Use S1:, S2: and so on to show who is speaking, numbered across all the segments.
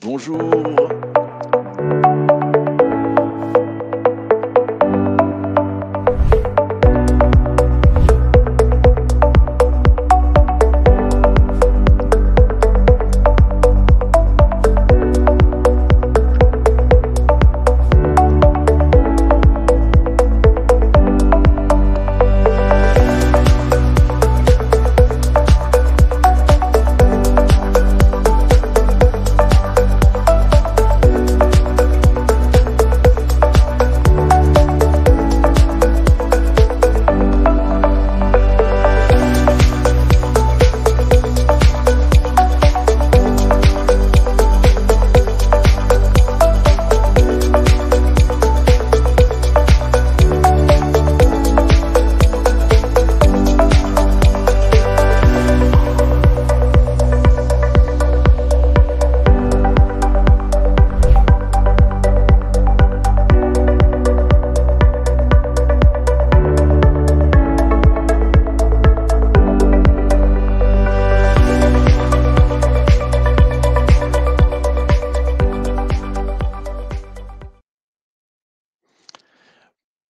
S1: Bonjour.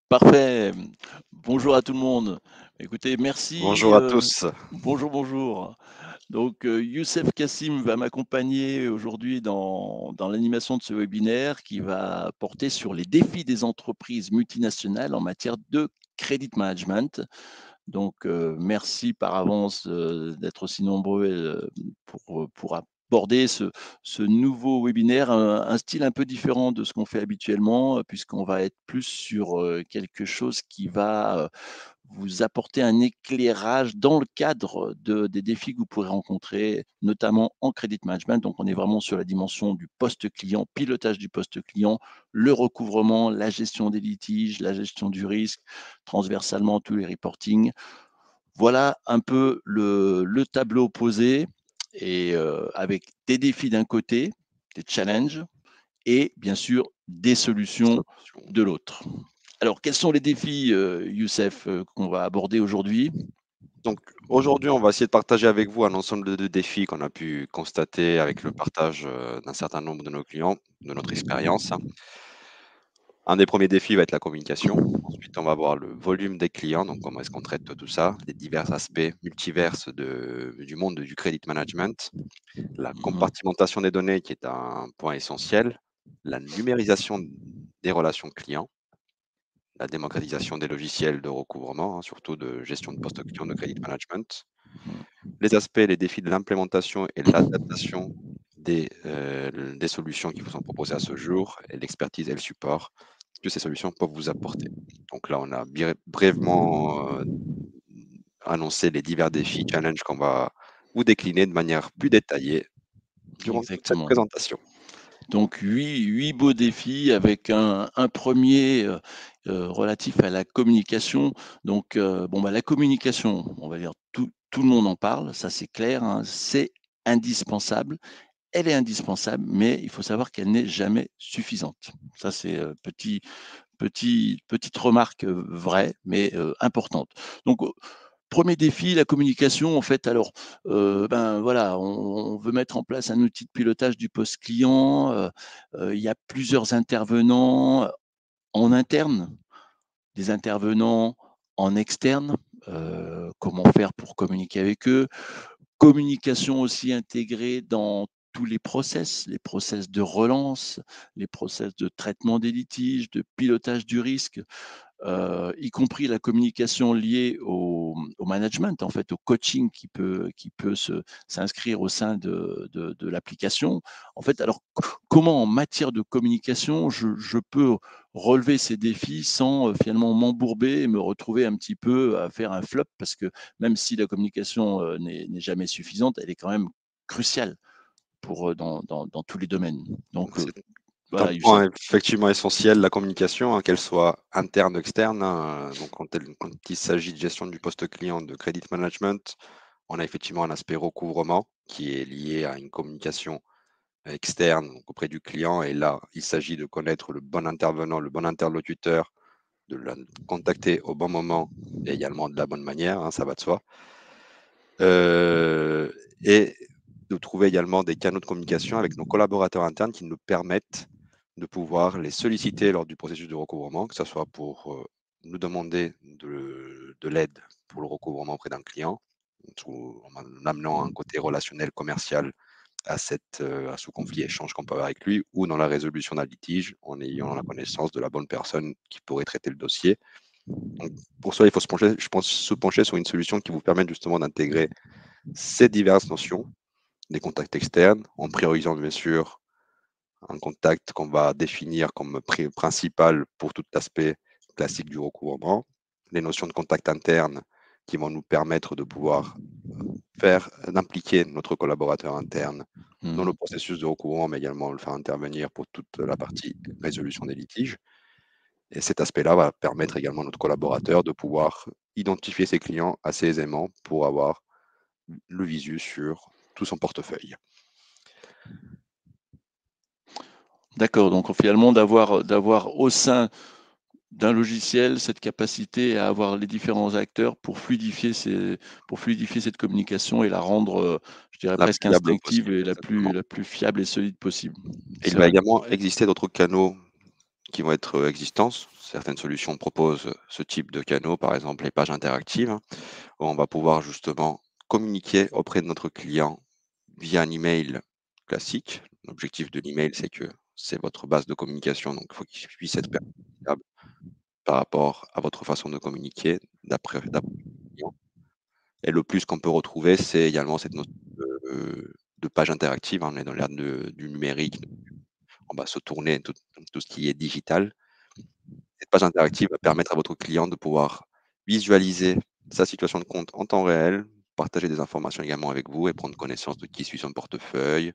S1: Parfait. Bonjour à tout le monde. Écoutez, merci.
S2: Bonjour à tous.
S1: Bonjour, bonjour. Donc, Youssef Kassim va m'accompagner aujourd'hui dans l'animation de ce webinaire qui va porter sur les défis des entreprises multinationales en matière de credit management. Donc, merci par avance d'être aussi nombreux pour aborder ce nouveau webinaire, un style un peu différent de ce qu'on fait habituellement, puisqu'on va être plus sur quelque chose qui va vous apporter un éclairage dans le cadre des défis que vous pourrez rencontrer, notamment en credit management. Donc, on est vraiment sur la dimension du poste client, pilotage du poste client, le recouvrement, la gestion des litiges, la gestion du risque, transversalement tous les reporting. Voilà un peu le tableau posé et avec des défis d'un côté, des challenges et bien sûr des solutions de l'autre. Alors, quels sont les défis, Youssef, qu'on va aborder aujourd'hui?
S2: Donc aujourd'hui, on va essayer de partager avec vous un ensemble de défis qu'on a pu constater avec le partage d'un certain nombre de nos clients, de notre expérience. Un des premiers défis va être la communication. Ensuite, on va voir le volume des clients, donc comment est-ce qu'on traite tout ça, les divers aspects multiverses du monde du credit management, la
S1: Mmh.
S2: compartimentation des données qui est un point essentiel, la numérisation des relations clients, la démocratisation des logiciels de recouvrement, hein, surtout de gestion de poste client de credit management, les aspects, les défis de l'implémentation et de l'adaptation des solutions qui vous sont proposées à ce jour et l'expertise et le support que ces solutions peuvent vous apporter. Donc là, on a brièvement annoncé les divers défis, challenges qu'on va vous décliner de manière plus détaillée durant toute cette
S1: Exactement.
S2: présentation.
S1: Donc huit beaux défis avec un 1er, relatif à la communication. Donc, la communication, on va dire tout le monde en parle, ça c'est clair, hein, c'est indispensable. Elle est indispensable, mais il faut savoir qu'elle n'est jamais suffisante. Ça c'est, petite remarque, vraie, mais, importante. Donc, 1er défi, la communication, en fait, alors, voilà, on veut mettre en place un outil de pilotage du poste client, il y a plusieurs intervenants en interne, des intervenants en externe, comment faire pour communiquer avec eux? Communication aussi intégrée dans tous les process de relance, les process de traitement des litiges, de pilotage du risque, y compris la communication liée au management, en fait, au coaching qui peut s'inscrire au sein de l'application. En fait, alors comment en matière de communication je peux relever ces défis sans finalement m'embourber et me retrouver un petit peu à faire un flop parce que même si la communication n'est jamais suffisante, elle est quand même cruciale pour dans tous les domaines. Donc
S2: C'est un
S1: voilà, Youssef.
S2: point effectivement essentiel, la communication, hein, qu'elle soit interne ou externe, hein. Donc, quand il s'agit de gestion du poste client de credit management, on a effectivement un aspect recouvrement qui est lié à une communication externe, donc auprès du client. Et là, il s'agit de connaître le bon intervenant, le bon interlocuteur, de le contacter au bon moment et également de la bonne manière, hein, ça va de soi. Et de de trouver également des canaux de communication avec nos collaborateurs internes qui nous permettent de pouvoir les solliciter lors du processus de recouvrement, que ce soit pour nous demander de l'aide pour le recouvrement auprès d'un client, en amenant un côté relationnel, commercial à ce conflit échange qu'on peut avoir avec lui, ou dans la résolution d'un litige en ayant la connaissance de la bonne personne qui pourrait traiter le dossier. Donc, pour cela, il faut je pense, se pencher sur une solution qui vous permette justement d'intégrer ces diverses notions, des contacts externes, en priorisant bien sûr un contact qu'on va définir comme principal pour tout l'aspect classique du recouvrement, les notions de contact interne qui vont nous permettre de pouvoir d'impliquer notre collaborateur interne dans le
S1: Mmh.
S2: processus de recouvrement, mais également le faire intervenir pour toute la partie résolution des litiges. Et cet aspect-là va permettre également à notre collaborateur de pouvoir identifier ses clients assez aisément pour avoir le visu sur tout son portefeuille.
S1: D'accord, donc finalement d'avoir au sein d'un logiciel cette capacité à avoir les différents acteurs pour fluidifier cette communication et la rendre, je dirais
S2: La
S1: presque
S2: plus fiable
S1: instinctive
S2: possible,
S1: et
S2: exactement.
S1: la plus fiable et solide possible.
S2: Et il
S1: C'est
S2: va
S1: vrai.
S2: également exister d'autres canaux qui vont être existants. Certaines solutions proposent ce type de canaux, par exemple les pages interactives, hein, où on va pouvoir justement communiquer auprès de notre client via un email classique. L'objectif de l'email, c'est que c'est votre base de communication, donc il faut qu'il puisse être perméable par rapport à votre façon de communiquer d'après le client. Et le plus qu'on peut retrouver, c'est également cette notion de page interactive, hein. On est dans l'ère du numérique, on va se tourner tout ce qui est digital. Cette page interactive va permettre à votre client de pouvoir visualiser sa situation de compte en temps réel, partager des informations également avec vous et prendre connaissance de qui suit son portefeuille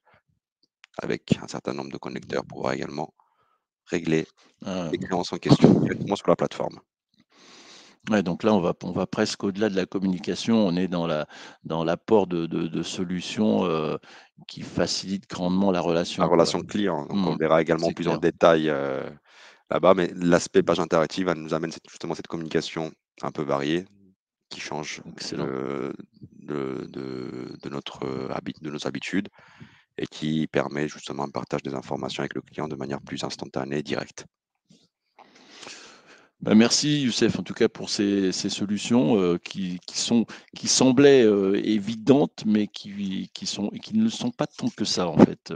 S2: avec un certain nombre de connecteurs pour pouvoir également régler
S1: Heu,
S2: les créances en question directement sur la plateforme.
S1: ouais, donc là, on va presque au-delà de la communication, on est dans l'apport de solutions, qui facilitent grandement la
S2: La
S1: relation, quoi.
S2: relation client, donc on
S1: Mmh,
S2: le verra également
S1: c'est
S2: plus en
S1: clair.
S2: détail là-bas, mais l'aspect page interactive, elle nous amène justement cette communication un peu variée qui change
S1: Excellent.
S2: de nos habitudes et qui permet justement un partage des informations avec le client de manière plus instantanée et directe.
S1: Bah, merci Youssef, en tout cas pour ces solutions, qui semblaient, évidentes, mais qui ne le sont pas tant que ça, en fait.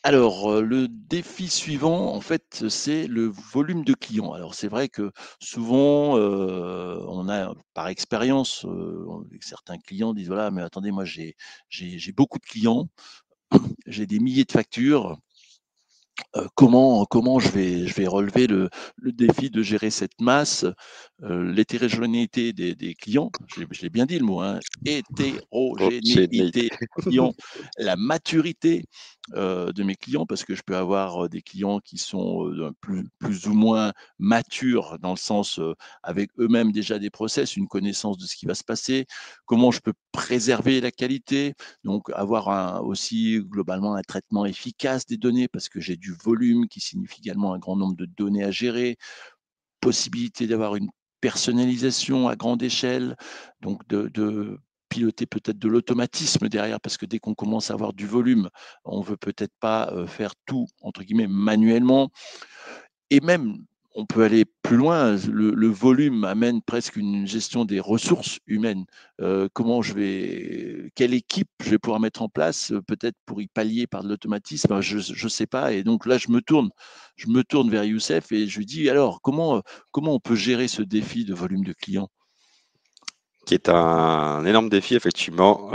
S1: Alors, le défi suivant, en fait, c'est le volume de clients. Alors c'est vrai que souvent, on a par expérience, certains clients disent: «Voilà, mais attendez, moi j'ai beaucoup de clients, j'ai des milliers de factures, comment je vais relever le défi de gérer cette masse, l'hétérogénéité des clients, je l'ai bien dit le mot, hein,
S2: Enchaîner.
S1: hétérogénéité clients, la maturité, de mes clients parce que je peux avoir, des clients qui sont, plus ou moins matures dans le sens, avec eux-mêmes déjà des process, une connaissance de ce qui va se passer. Comment je peux préserver la qualité, donc avoir aussi globalement un traitement efficace des données parce que j'ai du volume qui signifie également un grand nombre de données à gérer, possibilité d'avoir une personnalisation à grande échelle, donc de piloter peut-être de l'automatisme derrière parce que dès qu'on commence à avoir du volume, on veut peut-être pas faire tout entre guillemets manuellement et même, on peut aller plus loin, le volume amène presque une gestion des ressources humaines. Quelle équipe je vais pouvoir mettre en place, peut-être pour y pallier par de l'automatisme? Je sais pas et donc là, je me tourne vers Youssef et je lui dis: «Alors, comment on peut gérer ce défi de volume de clients?»
S2: Qui est un énorme défi effectivement.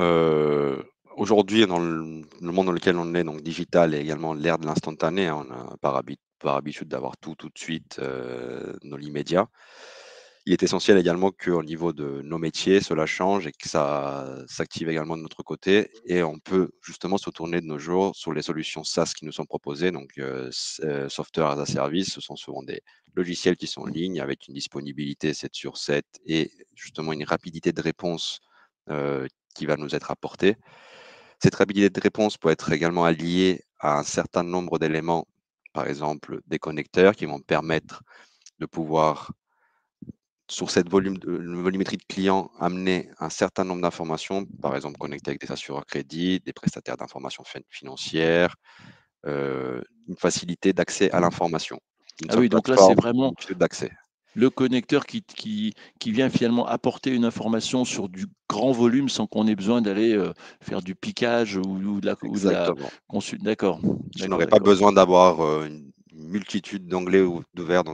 S2: Aujourd'hui, dans le monde dans lequel on est, donc digital et également l'ère de l'instantané, hein, on a par habitude d'avoir tout de suite, dans l'immédiat. Il est essentiel également qu'au niveau de nos métiers, cela change et que ça s'active également de notre côté et on peut justement se tourner de nos jours sur les solutions SaaS qui nous sont proposées, donc Software as a Service. Ce sont souvent des logiciels qui sont en ligne avec une disponibilité 7 sur 7 et justement une rapidité de réponse, qui va nous être apportée. Cette rapidité de réponse peut être également alliée à un certain nombre d'éléments, par exemple des connecteurs qui vont permettre de pouvoir sur cette volumétrie de clients, amener un certain nombre d'informations, par exemple connecter avec des assureurs crédits, des prestataires d'informations financières, une facilité d'accès à l'information. Une
S1: Ah
S2: seule
S1: oui, donc là, c'est
S2: plateforme,
S1: vraiment
S2: une d'accès.
S1: le connecteur qui vient finalement apporter une information sur du grand volume sans qu'on ait besoin d'aller, faire du piquage ou de la
S2: Exactement.
S1: d'accord,
S2: Je
S1: d'accord,
S2: n'aurais pas
S1: d'accord.
S2: besoin d'avoir, une multitude d'onglets d'ouverts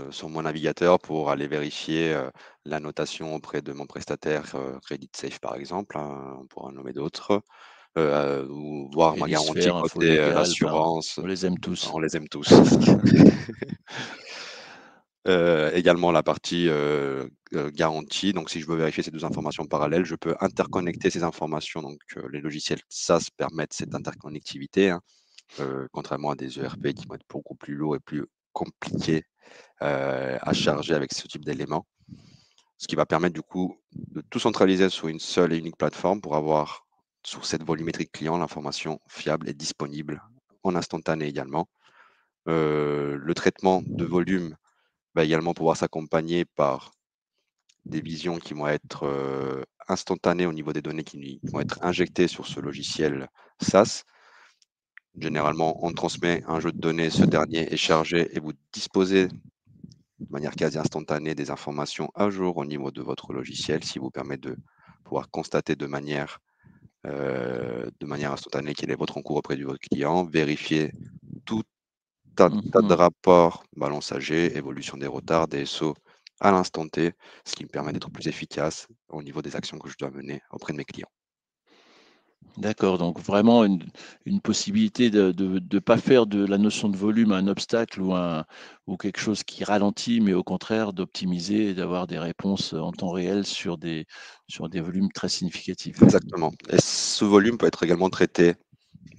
S2: sur mon navigateur pour aller vérifier, la notation auprès de mon prestataire, CreditSafe par exemple, hein, on pourra en nommer d'autres, ou voir ma garantie
S1: Hélisphère,
S2: côté,
S1: Infolégal, enfin,
S2: assurance.
S1: on les aime tous.
S2: On les aime tous. Également la partie, garantie, donc si je veux vérifier ces 2 informations parallèles, je peux interconnecter ces informations, donc les logiciels SaaS permettent cette interconnectivité, hein, contrairement à des ERP qui vont être beaucoup plus lourds et plus compliqués, à charger avec ce type d'éléments. Ce qui va permettre du coup de tout centraliser sur une seule et unique plateforme pour avoir sur cette volumétrie client l'information fiable et disponible en instantané également. Le traitement de volume va également pouvoir s'accompagner par des visions qui vont être, instantanées au niveau des données qui vont être injectées sur ce logiciel SaaS. Généralement, on transmet un jeu de données, ce dernier est chargé et vous disposez de manière quasi instantanée des informations à jour au niveau de votre logiciel, ce qui vous permet de pouvoir constater de manière instantanée quel est votre encours auprès de votre client, vérifier tout un tas de
S1: Mmh.
S2: rapports, balance AG, évolution des retards, DSO à l'instant T, ce qui me permet d'être plus efficace au niveau des actions que je dois mener auprès de mes clients.
S1: D'accord, donc vraiment une possibilité de pas faire de la notion de volume un obstacle ou quelque chose qui ralentit, mais au contraire d'optimiser et d'avoir des réponses en temps réel sur des volumes très significatifs.
S2: Exactement. Et ce volume peut être également traité,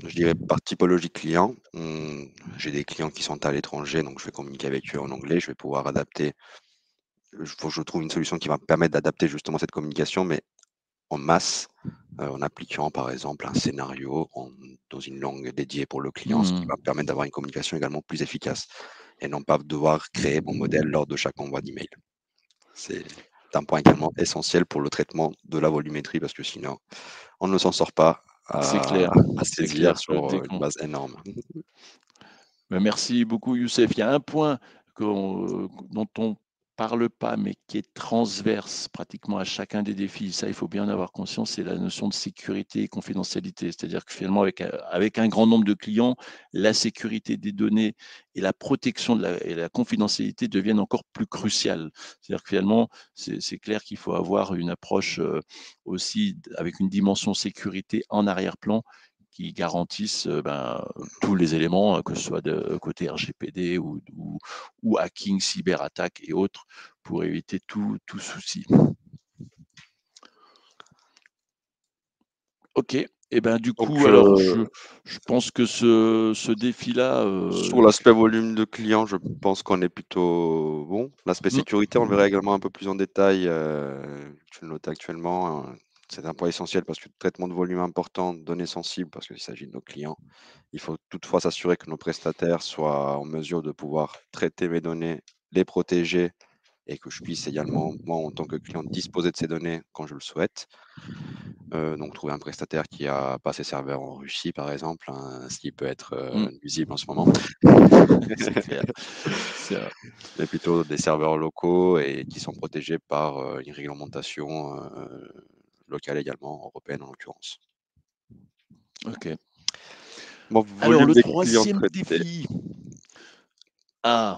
S2: je dirais, par typologie client. J'ai des clients qui sont à l'étranger, donc je vais communiquer avec eux en anglais. Je vais pouvoir adapter. Il faut que je trouve une solution qui va me permettre d'adapter justement cette communication, mais en masse, en appliquant par exemple un scénario dans une langue dédiée pour le client, ce qui
S1: Mmh.
S2: va me permettre d'avoir une communication également plus efficace et non pas devoir créer mon modèle lors de chaque envoi d'email. C'est un point également essentiel pour le traitement de la volumétrie parce que sinon, on ne s'en sort pas
S1: C'est
S2: à,
S1: clair,
S2: à
S1: c'est
S2: saisir
S1: clair.
S2: sur une base énorme.
S1: Ben, merci beaucoup Youssef. Il y a un point dont on parle pas, mais qui est transverse pratiquement à chacun des défis. Ça, il faut bien en avoir conscience, c'est la notion de sécurité et confidentialité. C'est-à-dire que finalement, avec un grand nombre de clients, la sécurité des données et la protection et la confidentialité deviennent encore plus cruciales. C'est-à-dire que finalement, c'est clair qu'il faut avoir une approche aussi avec une dimension sécurité en arrière-plan qui garantissent tous les éléments, que ce soit de côté RGPD ou hacking, cyberattaque et autres, pour éviter tout souci. Ok. Et ben du
S2: Donc,
S1: coup, alors je pense que ce défi-là,
S2: sur l'aspect volume de clients, je pense qu'on est plutôt bon. L'aspect sécurité, on le verra également un peu plus en détail. Tu le notes actuellement, hein. C'est un point essentiel parce que traitement de volume important, données sensibles, parce qu'il s'agit de nos clients. Il faut toutefois s'assurer que nos prestataires soient en mesure de pouvoir traiter mes données, les protéger et que je puisse également, moi, en tant que client, disposer de ces données quand je le souhaite. Donc trouver un prestataire qui a pas ses serveurs en Russie, par exemple, hein, ce qui peut être,
S1: mm,
S2: nuisible en ce moment.
S1: c'est clair. C'est,
S2: Mais plutôt des serveurs locaux et qui sont protégés par, une réglementation, locale également, européenne en l'occurrence.
S1: ok.
S2: Mon
S1: Alors
S2: volume
S1: le
S2: des clients
S1: troisième
S2: traités,
S1: défi, ah,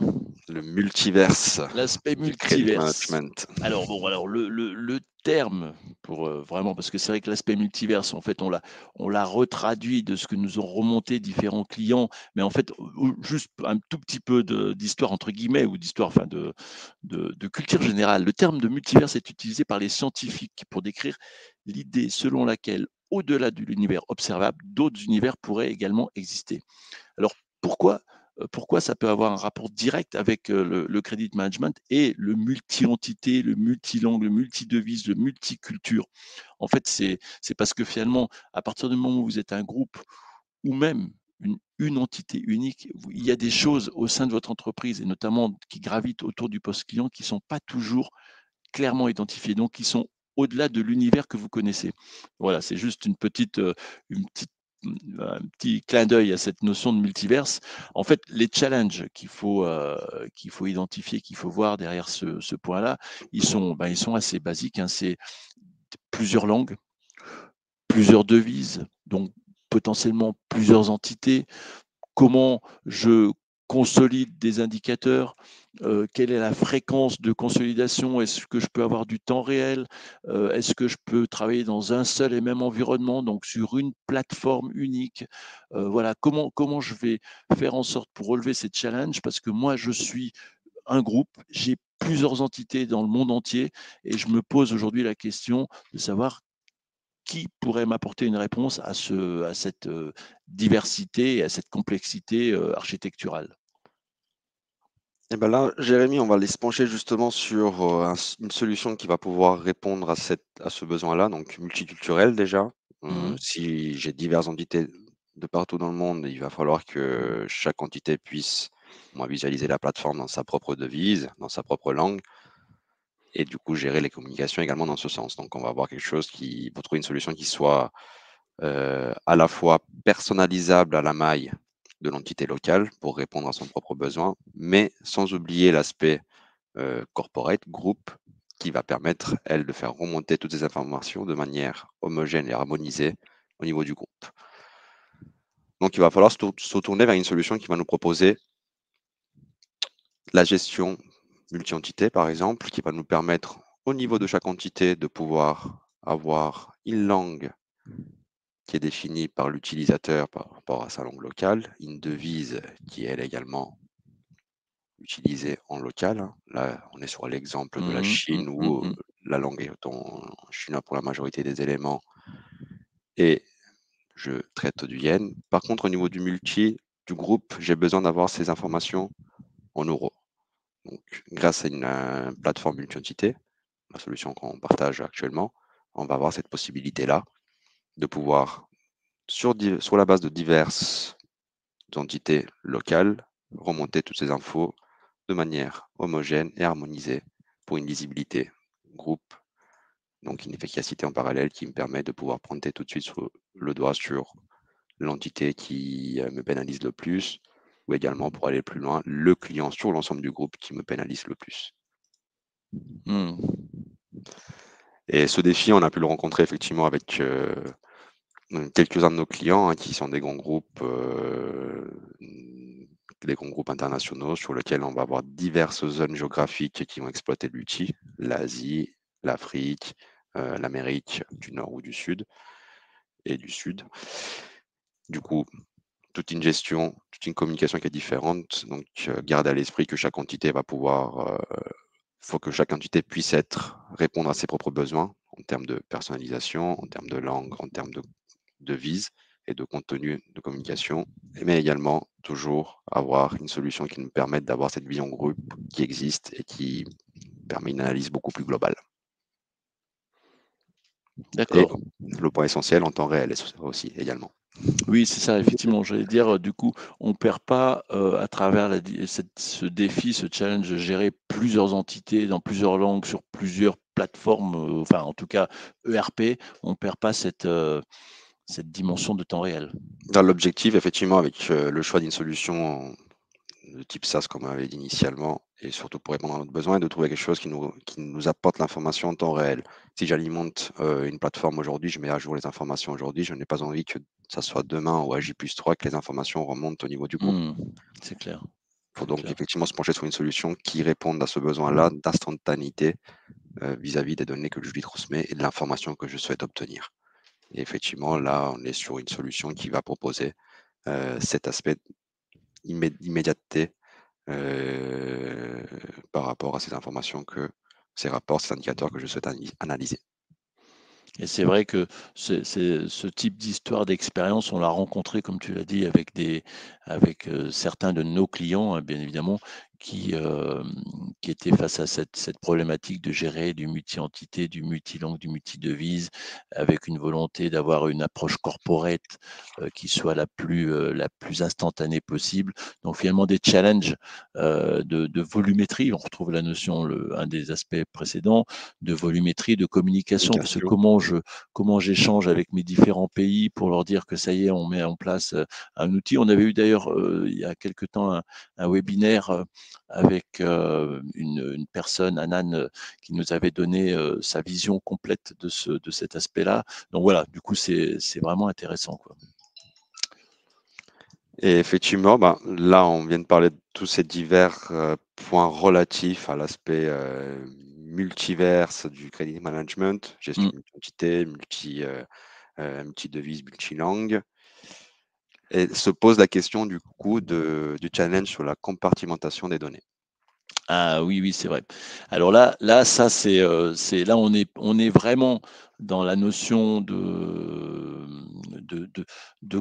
S2: le multiverse
S1: l'aspect
S2: du credit
S1: multiverse.
S2: management.
S1: Alors bon, alors le terme pour, vraiment parce que c'est vrai que l'aspect multiverse, en fait, on l'a retraduit de ce que nous ont remonté différents clients, mais en fait, juste un tout petit peu d'histoire entre guillemets ou d'histoire, enfin de culture générale. Le terme de multiverse est utilisé par les scientifiques pour décrire l'idée selon laquelle, au-delà de l'univers observable, d'autres univers pourraient également exister. Alors pourquoi ça peut avoir un rapport direct avec le credit management et le multi-entité, le multi-langue, le multi-devise, le multiculture. En fait, c'est parce que finalement, à partir du moment où vous êtes un groupe ou même une entité unique, il y a des choses au sein de votre entreprise et notamment qui gravitent autour du poste client qui ne sont pas toujours clairement identifiés, donc qui sont au-delà de l'univers que vous connaissez. Voilà, c'est juste une petite un petit clin d'œil à cette notion de multiverse. En fait, les challenges qu'il faut identifier, qu'il faut voir derrière ce point-là, ils sont assez basiques, hein. C'est plusieurs langues, plusieurs devises, donc potentiellement plusieurs entités. Comment je consolide des indicateurs, quelle est la fréquence de consolidation? Est-ce que je peux avoir du temps réel? Est-ce que je peux travailler dans un seul et même environnement, donc sur une plateforme unique? Voilà, comment je vais faire en sorte pour relever ces challenges? Parce que moi, je suis un groupe, j'ai plusieurs entités dans le monde entier et je me pose aujourd'hui la question de savoir qui pourrait m'apporter une réponse à cette diversité et à cette complexité architecturale.
S2: Et ben là, Jérémy, on va aller se pencher justement sur une solution qui va pouvoir répondre à ce besoin-là, donc multiculturel déjà.
S1: Mmh.
S2: Si j'ai diverses entités de partout dans le monde, il va falloir que chaque entité puisse, moi, visualiser la plateforme dans sa propre devise, dans sa propre langue, et du coup gérer les communications également dans ce sens. Donc on va avoir quelque chose qui, pour trouver une solution qui soit à la fois personnalisable à la maille de l'entité locale pour répondre à son propre besoin, mais sans oublier l'aspect corporate, groupe, qui va permettre, elle, de faire remonter toutes ces informations de manière homogène et harmonisée au niveau du groupe. Donc, il va falloir se tourner vers une solution qui va nous proposer la gestion multi-entité, par exemple, qui va nous permettre, au niveau de chaque entité, de pouvoir avoir une langue qui est définie par l'utilisateur par rapport à sa langue locale, une devise qui est elle également utilisée en local, hein. Là, on est sur l'exemple de la
S1: Mmh mh.
S2: Chine
S1: Mmh
S2: où
S1: mh.
S2: la langue est en chinois pour la majorité des éléments et je traite du yen. Par contre, au niveau du groupe, j'ai besoin d'avoir ces informations en euros. Donc, grâce à une plateforme multi-entité, la solution qu'on partage actuellement, on va avoir cette possibilité-là de pouvoir, sur la base de diverses entités locales, remonter toutes ces infos de manière homogène et harmonisée pour une lisibilité groupe, donc une efficacité en parallèle qui me permet de pouvoir pointer tout de suite le doigt sur l'entité qui me pénalise le plus, ou également pour aller plus loin, le client sur l'ensemble du groupe qui me pénalise le plus.
S1: Mmh.
S2: Et ce défi, on a pu le rencontrer effectivement avec quelques-uns de nos clients, hein, qui sont des grands groupes internationaux sur lesquels on va avoir diverses zones géographiques qui vont exploiter l'outil, l'Asie, l'Afrique, l'Amérique du Nord ou du Sud et du Sud. Du coup, toute une gestion, toute une communication qui est différente. Donc, garde à l'esprit que chaque entité va pouvoir, faut que chaque entité puisse répondre à ses propres besoins en termes de personnalisation, en termes de langue, en termes de devise et de contenu de communication, mais également toujours avoir une solution qui nous permette d'avoir cette vision groupe qui existe et qui permet une analyse beaucoup plus globale. Et
S1: D'accord.
S2: le point essentiel en temps réel aussi également.
S1: Oui, c'est ça, effectivement. J'allais dire, du coup, on perd pas, à travers ce défi, ce challenge de gérer plusieurs entités dans plusieurs langues, sur plusieurs plateformes, enfin, en tout cas, ERP, on perd pas cette dimension de temps réel.
S2: Dans l'objectif, effectivement, avec le choix d'une solution de type SaaS, comme on avait dit initialement, et surtout pour répondre à notre besoin, et de trouver quelque chose qui nous apporte l'information en temps réel. Si j'alimente une plateforme aujourd'hui, je mets à jour les informations aujourd'hui, je n'ai pas envie que ça soit demain ou à J+3 que les informations remontent au niveau du groupe.
S1: Mmh. C'est clair,
S2: Il faut
S1: c'est
S2: donc
S1: clair.
S2: effectivement se pencher sur une solution qui réponde à ce besoin-là d'instantanéité vis-à-vis des données que je lui transmets et de l'information que je souhaite obtenir. Et effectivement, là, on est sur une solution qui va proposer cet aspect d'immédiateté euh, par rapport à ces informations ces rapports, ces indicateurs que je souhaite analyser.
S1: Et c'est vrai que ce type d'histoire, d'expérience, on l'a rencontré, comme tu l'as dit, avec certains de nos clients, hein, bien évidemment, qui, qui était face à cette problématique de gérer du multi-entité, du multilangue, du multi-devise, avec une volonté d'avoir une approche corporate qui soit la plus instantanée possible. Donc finalement des challenges de volumétrie, on retrouve la notion, un des aspects précédents, de volumétrie, de communication, parce que
S2: Communication.
S1: comment j'échange avec mes différents pays pour leur dire que ça y est, on met en place un outil. On avait eu d'ailleurs il y a quelque temps un webinaire avec une personne, Anan, qui nous avait donné sa vision complète de cet aspect-là. Donc voilà, du coup, c'est vraiment intéressant, quoi.
S2: Et effectivement, ben, là, on vient de parler de tous ces divers points relatifs à l'aspect multiverse du credit management, gestion
S1: Mm.
S2: multi-entité, multi-devise, multilangue. Et se pose la question du coup du challenge sur la compartimentation des données.
S1: Ah oui, oui, c'est vrai. Alors ça, là, on est vraiment dans la notion de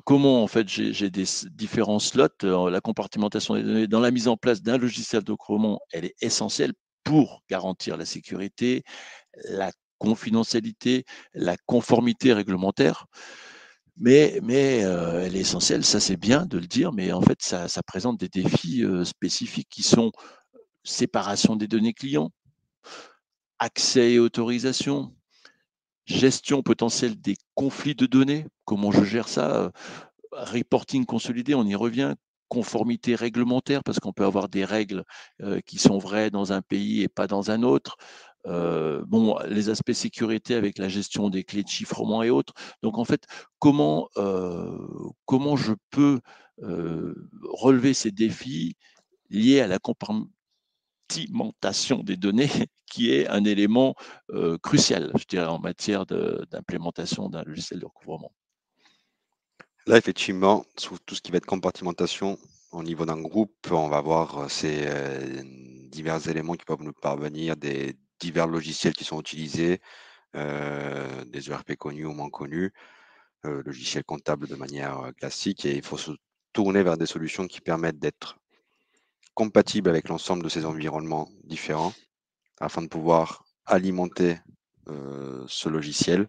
S1: comment, en fait, j'ai différents slots. La compartimentation des données dans la mise en place d'un logiciel de recouvrement, elle est essentielle pour garantir la sécurité, la confidentialité, la conformité réglementaire. Mais elle est essentielle, ça c'est bien de le dire, mais en fait, ça présente des défis spécifiques qui sont séparation des données clients, accès et autorisation, gestion potentielle des conflits de données, comment je gère ça, reporting consolidé, on y revient, conformité réglementaire, parce qu'on peut avoir des règles qui sont vraies dans un pays et pas dans un autre. Bon, les aspects sécurité avec la gestion des clés de chiffrement et autres. Donc en fait, comment je peux relever ces défis liés à la compartimentation des données, qui est un élément crucial, je dirais, en matière d'implémentation d'un logiciel de recouvrement.
S2: Là, effectivement, sur tout ce qui va être compartimentation, au niveau d'un groupe, on va voir ces divers éléments qui peuvent nous parvenir, des divers logiciels qui sont utilisés, des ERP connus ou moins connus, logiciels comptables de manière classique, et il faut se tourner vers des solutions qui permettent d'être compatibles avec l'ensemble de ces environnements différents afin de pouvoir alimenter ce logiciel,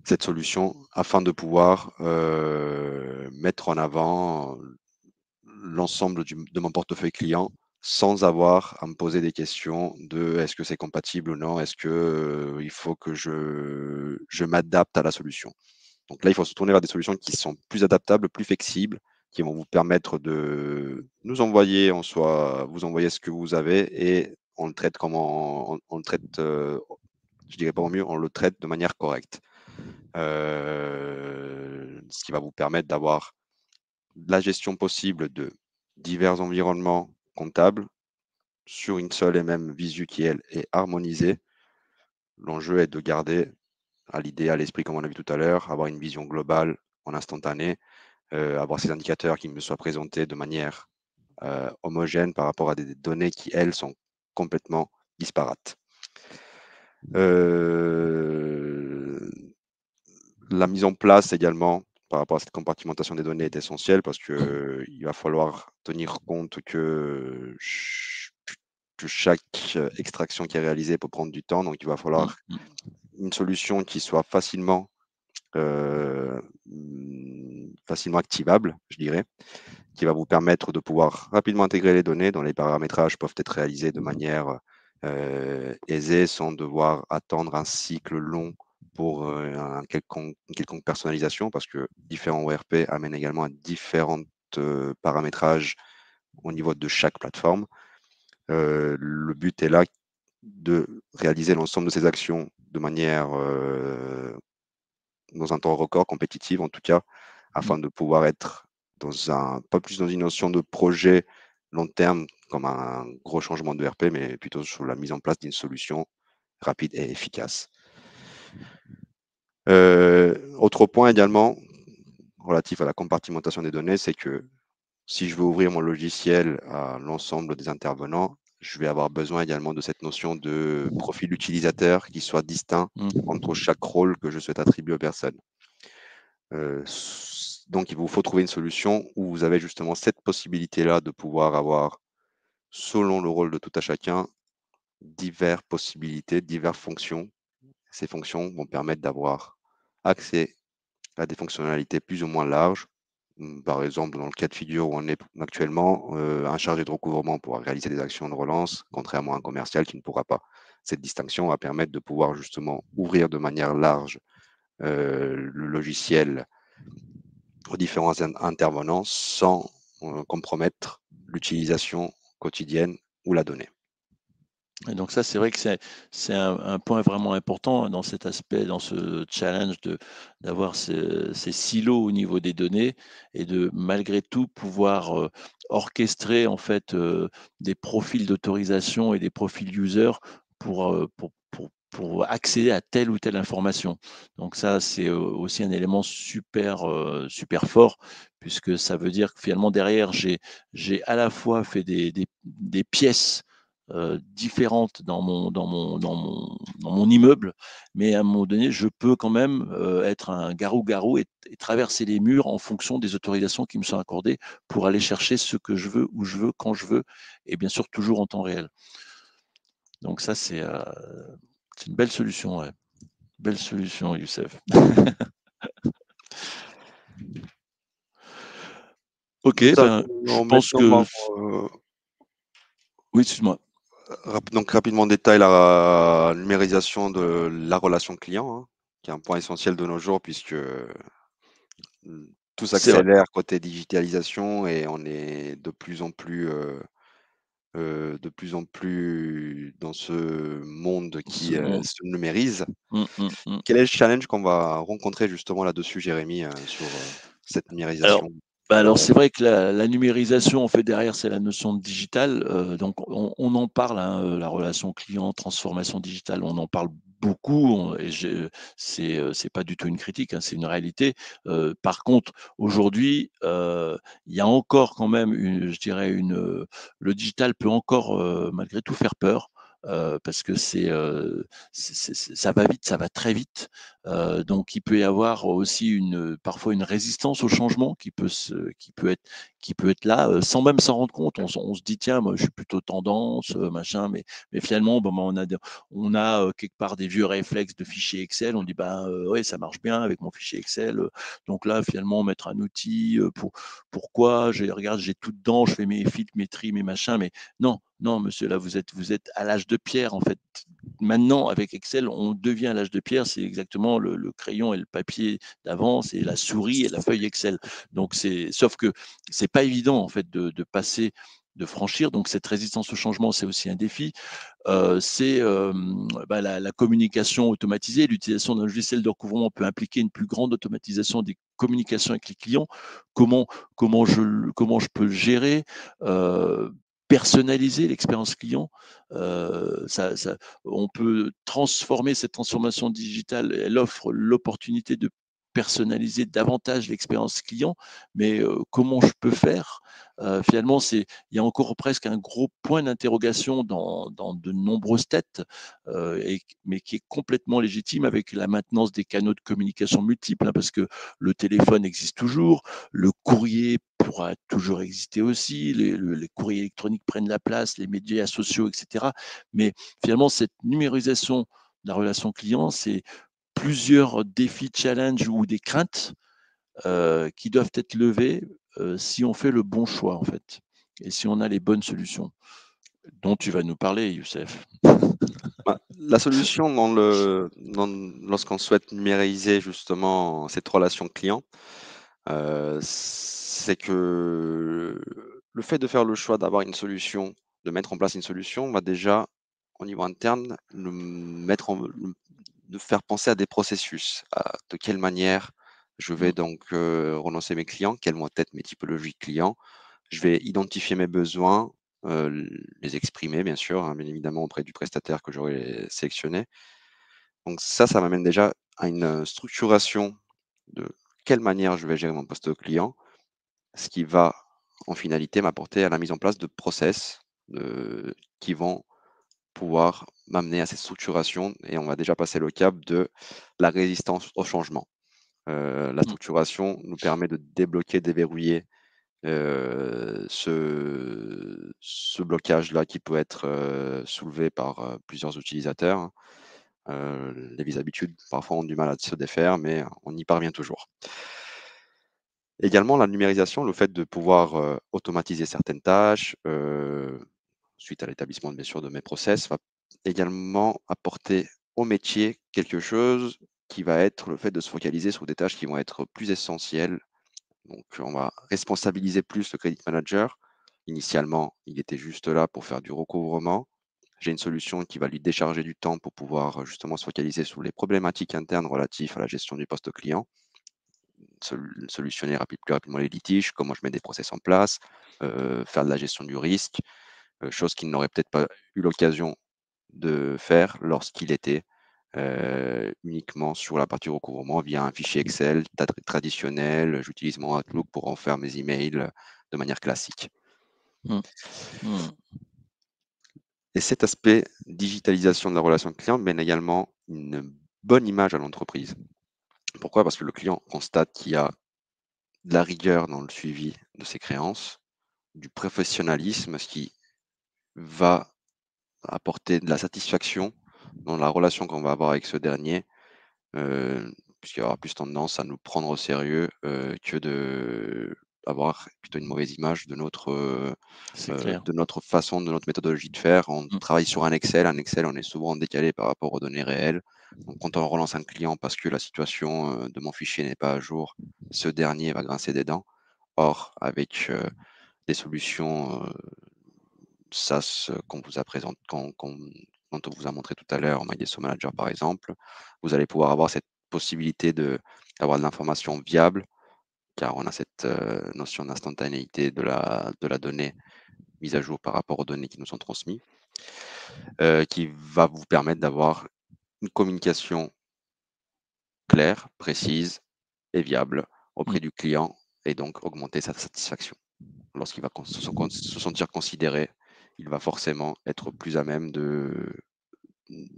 S2: cette solution, afin de pouvoir mettre en avant l'ensemble de mon portefeuille client sans avoir à me poser des questions de est-ce que c'est compatible ou non, est-ce que il faut que je m'adapte à la solution. Donc là, il faut se tourner vers des solutions qui sont plus adaptables, plus flexibles, qui vont vous permettre de nous envoyer vous envoyer ce que vous avez et on le traite on le traite, je dirais pas au mieux, on le traite de manière correcte. Ce qui va vous permettre d'avoir la gestion possible de divers environnements comptables sur une seule et même visu qui, elle, est harmonisée. L'enjeu est de garder à l'idée, à l'esprit, comme on a vu tout à l'heure, avoir une vision globale en instantané, avoir ces indicateurs qui me soient présentés de manière homogène par rapport à des données qui, elles, sont complètement disparates. La mise en place également par rapport à cette compartimentation des données est essentielle parce qu'il va falloir tenir compte que chaque extraction qui est réalisée peut prendre du temps. Donc, il va
S1: Mm,
S2: falloir
S1: mm.
S2: une solution qui soit facilement activable, je dirais, qui va vous permettre de pouvoir rapidement intégrer les données dont les paramétrages peuvent être réalisés de manière aisée sans devoir attendre un cycle long pour une quelconque personnalisation parce que différents ORP amènent également à différents paramétrages au niveau de chaque plateforme. Le but est là de réaliser l'ensemble de ces actions de manière dans un temps record, compétitif en tout cas, afin de pouvoir être pas plus dans une notion de projet long terme comme un gros changement de RP, mais plutôt sur la mise en place d'une solution rapide et efficace. Autre point également relatif à la compartimentation des données, c'est que si je veux ouvrir mon logiciel à l'ensemble des intervenants, je vais avoir besoin également de cette notion de profil utilisateur qui soit distinct entre chaque rôle que je souhaite attribuer aux personnes. Donc, il vous faut trouver une solution où vous avez justement cette possibilité-là de pouvoir avoir selon le rôle de tout à chacun, diverses possibilités, diverses fonctions. Ces fonctions vont permettre d'avoir accès à des fonctionnalités plus ou moins larges. Par exemple, dans le cas de figure où on est actuellement, un chargé de recouvrement pourra réaliser des actions de relance, contrairement à un commercial qui ne pourra pas. Cette distinction va permettre de pouvoir justement ouvrir de manière large le logiciel aux différents intervenants sans compromettre l'utilisation quotidienne ou la donnée.
S1: Et donc ça, c'est vrai que c'est un point vraiment important dans cet aspect, dans ce challenge d'avoir ces silos au niveau des données et de malgré tout pouvoir orchestrer en fait des profils d'autorisation et des profils user pour accéder à telle ou telle information. Donc ça, c'est aussi un élément super fort puisque ça veut dire que finalement derrière, j'ai à la fois fait des pièces différentes dans mon immeuble, mais à un moment donné, je peux quand même être un garou-garou et traverser les murs en fonction des autorisations qui me sont accordées pour aller chercher ce que je veux, où je veux, quand je veux, et bien sûr toujours en temps réel. Donc ça, c'est une belle solution, ouais. Belle solution, Youssef. Ok,
S2: Nous
S1: ben, je
S2: allons
S1: pense
S2: maintenant
S1: que...
S2: voir
S1: Oui, excuse-moi.
S2: donc rapidement en détail la numérisation de la relation client, hein, qui est un point essentiel de nos jours puisque tout
S1: C'est vrai.
S2: s'accélère côté digitalisation et on est de plus en plus dans ce monde
S1: Ce
S2: qui
S1: monde.
S2: se numérise.
S1: Mm, mm, mm.
S2: Quel est le challenge qu'on va rencontrer justement là-dessus, Jérémy, sur cette
S1: Alors,
S2: numérisation
S1: bah,
S2: de la
S1: alors c'est
S2: relation?
S1: vrai que la numérisation, en fait, derrière, c'est la notion de digital. Donc, on en parle, hein, la relation client, transformation digitale, on en parle beaucoup. C'est pas du tout une critique, hein, c'est une réalité. Par contre, aujourd'hui, il y a encore quand même, je dirais, le digital peut encore, malgré tout, faire peur. Parce que ça va vite, ça va très vite. Donc il peut y avoir aussi parfois une résistance au changement qui peut être là sans même s'en rendre compte. On se dit tiens, moi je suis plutôt tendance, machin, mais finalement bon, ben, on a quelque part des vieux réflexes de fichiers Excel. On dit bah ouais ça marche bien avec mon fichier Excel. Donc là finalement mettre un outil pourquoi regarde j'ai tout dedans, je fais mes filtres, mes tris, mes machins, mais non. Non, monsieur, là, vous êtes à l'âge de pierre, en fait. Maintenant, avec Excel, on devient à l'âge de pierre, c'est exactement le crayon et le papier d'avant, c'est la souris et la feuille Excel. Donc, sauf que c'est pas évident, en fait, de passer, de franchir. Donc, cette résistance au changement, c'est aussi un défi. C'est bah, la communication automatisée. L'utilisation d'un logiciel de recouvrement peut impliquer une plus grande automatisation des communications avec les clients. Comment, comment je peux le gérer personnaliser l'expérience client. On peut transformer cette transformation digitale. Elle offre l'opportunité de personnaliser davantage l'expérience client, mais comment je peux faire finalement, il y a encore presque un gros point d'interrogation dans de nombreuses têtes, mais qui est complètement légitime avec la maintenance des canaux de communication multiples, hein, parce que le téléphone existe toujours, le courrier pourra toujours exister aussi, les courriers électroniques prennent la place, les médias sociaux, etc. Mais finalement, cette numérisation de la relation client, c'est plusieurs défis, challenges ou des craintes qui doivent être levées si on fait le bon choix, en fait, et si on a les bonnes solutions, dont tu vas nous parler, Youssef.
S2: Bah, la solution lorsqu'on souhaite numériser justement cette relation client, c'est que le fait de faire le choix d'avoir une solution, de mettre en place une solution, va déjà, au niveau interne, de faire penser à des processus. De quelle manière je vais
S1: Mm,
S2: donc relancer mes clients, quelles vont être mes typologies clients. Je vais identifier mes besoins, les exprimer bien sûr, hein, bien évidemment auprès du prestataire que j'aurai sélectionné. Donc ça m'amène déjà à une structuration de quelle manière je vais gérer mon poste client, ce qui va en finalité m'apporter à la mise en place de process qui vont pouvoir m'amener à cette structuration et on va déjà passer le cap de la résistance au changement. La
S1: mm,
S2: structuration nous permet de débloquer, déverrouiller ce blocage-là qui peut être soulevé par plusieurs utilisateurs, hein. Les vieilles habitudes, parfois, ont du mal à se défaire, mais on y parvient toujours. Également, la numérisation, le fait de pouvoir automatiser certaines tâches, suite à l'établissement, bien sûr, de mes process, va également apporter au métier quelque chose qui va être le fait de se focaliser sur des tâches qui vont être plus essentielles. Donc, on va responsabiliser plus le credit manager. Initialement, il était juste là pour faire du recouvrement. J'ai une solution qui va lui décharger du temps pour pouvoir justement se focaliser sur les problématiques internes relatives à la gestion du poste client, solutionner plus rapidement les litiges, comment je mets des process en place, faire de la gestion du risque, chose qu'il n'aurait peut-être pas eu l'occasion de faire lorsqu'il était uniquement sur la partie recouvrement via un fichier Excel traditionnel. J'utilise mon Outlook pour en faire mes emails de manière classique.
S1: Mmh. Mmh.
S2: Et cet aspect digitalisation de la relation client mène également une bonne image à l'entreprise. Pourquoi? Parce que le client constate qu'il y a de la rigueur dans le suivi de ses créances, du professionnalisme, ce qui va apporter de la satisfaction dans la relation qu'on va avoir avec ce dernier, puisqu'il aura plus tendance à nous prendre au sérieux que d'avoir plutôt une mauvaise image
S1: C'est clair.
S2: de notre façon, de notre méthodologie de faire. On
S1: Mmh.
S2: travaille sur un Excel. Un Excel, on est souvent décalé par rapport aux données réelles. Donc, quand on relance un client parce que la situation de mon fichier n'est pas à jour, ce dernier va grincer des dents. Or, avec des solutions SaaS qu'on vous a présenté, dont on vous a montré tout à l'heure, MyDSO Manager par exemple, vous allez pouvoir avoir cette possibilité d'avoir de l'information viable, car on a cette notion d'instantanéité de la donnée mise à jour par rapport aux données qui nous sont transmises, qui va vous permettre d'avoir une communication claire, précise et viable
S1: Mmh.
S2: auprès du client et donc augmenter sa satisfaction. Lorsqu'il va se sentir considéré, il va forcément être plus à même de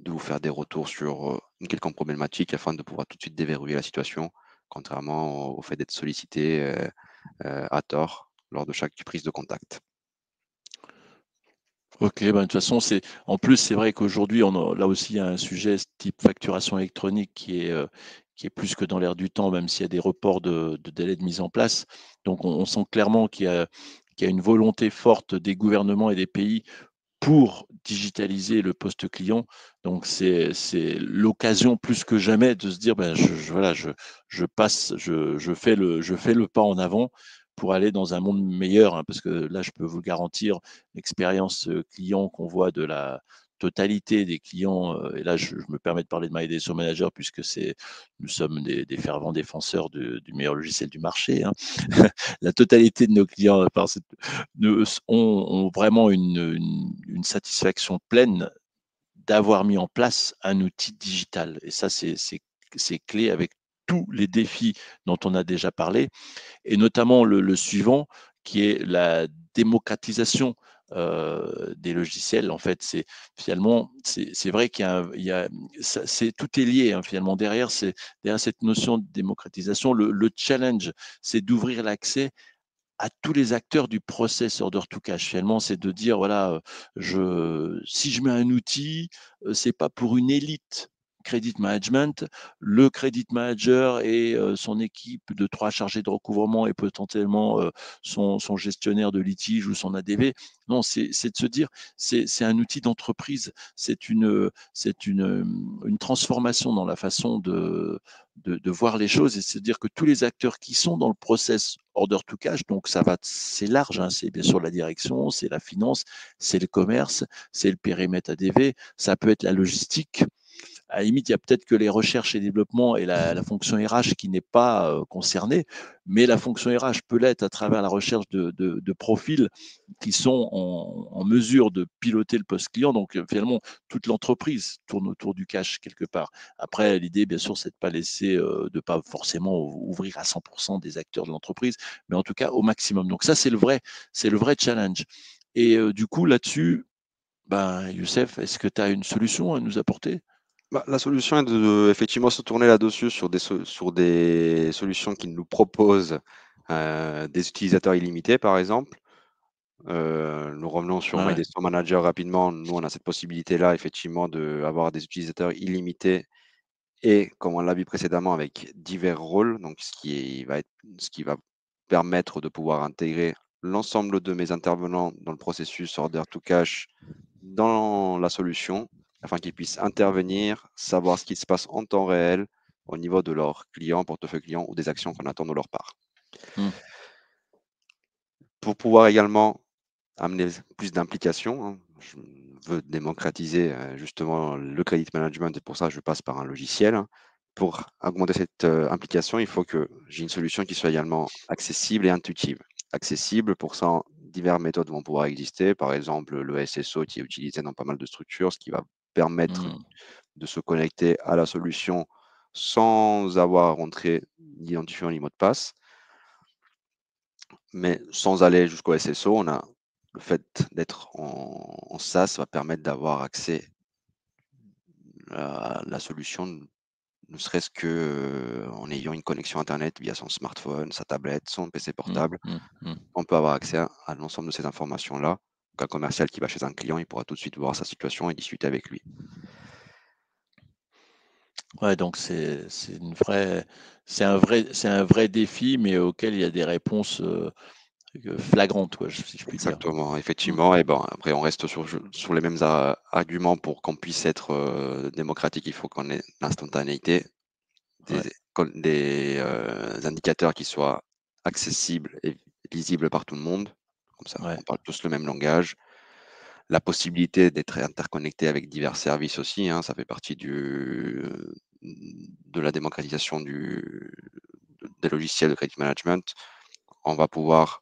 S2: vous faire des retours sur une quelconque problématique afin de pouvoir tout de suite déverrouiller la situation, contrairement au fait d'être sollicité à tort lors de chaque prise de contact.
S1: OK, ben, de toute façon, en plus, c'est vrai qu'aujourd'hui, là aussi, il y a un sujet type facturation électronique qui est plus que dans l'air du temps, même s'il y a des reports de délais de mise en place. Donc on sent clairement qu'il y a une volonté forte des gouvernements et des pays pour digitaliser le poste client. Donc c'est l'occasion plus que jamais de se dire, ben, voilà, je fais le pas en avant pour aller dans un monde meilleur, hein, parce que là, je peux vous le garantir, l'expérience client qu'on voit de la totalité des clients, et là, je me permets de parler de MyDSO Manager puisque nous sommes des fervents défenseurs du meilleur logiciel du marché, hein. La totalité de nos clients ont vraiment une satisfaction pleine d'avoir mis en place un outil digital. Et ça, c'est clé avec tous les défis dont on a déjà parlé, et notamment le suivant, qui est la démocratisation des logiciels. En fait, c'est vrai qu'il y a, tout est lié, hein, finalement. Derrière cette notion de démocratisation, le challenge, c'est d'ouvrir l'accès à tous les acteurs du process order to cash. Finalement, c'est de dire, voilà, si je mets un outil, c'est pas pour une élite credit management, le credit manager et son équipe de 3 chargés de recouvrement et potentiellement son gestionnaire de litige ou son ADV. Non, c'est de se dire, c'est un outil d'entreprise, c'est une transformation dans la façon de voir les choses, et se dire que tous les acteurs qui sont dans le process order to cash, donc c'est large, hein, c'est bien sûr la direction, c'est la finance, c'est le commerce, c'est le périmètre ADV, ça peut être la logistique. À la limite, il y a peut-être que les recherches et développement et la fonction RH qui n'est pas concernée, mais la fonction RH peut l'être à travers la recherche de profils qui sont en mesure de piloter le poste client. Donc finalement, toute l'entreprise tourne autour du cash quelque part. Après, l'idée, bien sûr, c'est de pas laisser, de pas forcément ouvrir à 100% des acteurs de l'entreprise, mais en tout cas au maximum. Donc ça, c'est le vrai challenge. Et du coup, là-dessus, ben, Youssef, est-ce que tu as une solution à nous apporter?
S2: Bah, la solution est de effectivement se tourner là-dessus sur sur des solutions qui nous proposent Des utilisateurs illimités, par exemple. Nous revenons sur My
S1: Ouais.
S2: Desktop Manager rapidement. Nous, on a cette possibilité-là, effectivement, d'avoir des utilisateurs illimités et, comme on l'a vu précédemment, avec divers rôles. Donc, ce qui va permettre de pouvoir intégrer l'ensemble de mes intervenants dans le processus Order to Cash dans la solution, afin qu'ils puissent intervenir, savoir ce qui se passe en temps réel au niveau de leurs clients, portefeuille client ou des actions qu'on attend de leur part.
S1: Mmh.
S2: Pour pouvoir également amener plus d'implication, hein, je veux démocratiser justement le credit management et pour ça, je passe par un logiciel, hein. Pour augmenter cette implication, il faut que j'ai une solution qui soit également accessible et intuitive. Accessible, pour ça, diverses méthodes vont pouvoir exister. Par exemple, le SSO qui est utilisé dans pas mal de structures, ce qui va permettre
S1: Mmh.
S2: de se connecter à la solution sans avoir à rentrer l'identifiant ni mot de passe. Mais sans aller jusqu'au SSO, on a le fait d'être en SaaS va permettre d'avoir accès à la solution, ne serait-ce que en ayant une connexion internet via son smartphone, sa tablette, son PC
S1: Mmh.
S2: portable.
S1: Mmh. Mmh.
S2: On peut avoir accès à l'ensemble de ces informations-là. Donc un commercial qui va chez un client, il pourra tout de suite voir sa situation et discuter avec lui.
S1: Ouais, donc c'est une vraie c'est un vrai défi, mais auquel il y a des réponses, flagrantes, quoi, si je puis dire.
S2: Exactement,
S1: Mmh.
S2: effectivement. Et bon, après, on reste sur les mêmes arguments pour qu'on puisse être démocratique. Il faut qu'on ait l'instantanéité,
S1: Ouais.
S2: des indicateurs qui soient accessibles et lisibles par tout le monde. Comme ça,
S1: Ouais.
S2: on parle tous le même langage. La possibilité d'être interconnecté avec divers services aussi, hein, ça fait partie de la démocratisation des logiciels de credit management. On va pouvoir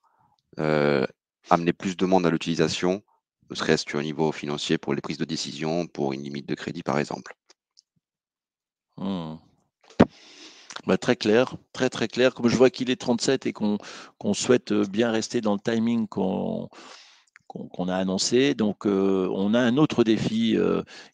S2: euh, amener plus de monde à l'utilisation, ne serait-ce qu'au niveau financier pour les prises de décision, pour une limite de crédit, par exemple.
S1: Mmh. Bah, très clair, très, très clair. Comme je vois qu'il est 37 et qu'on souhaite, bien rester dans le timing qu'on a annoncé, donc on a un autre défi,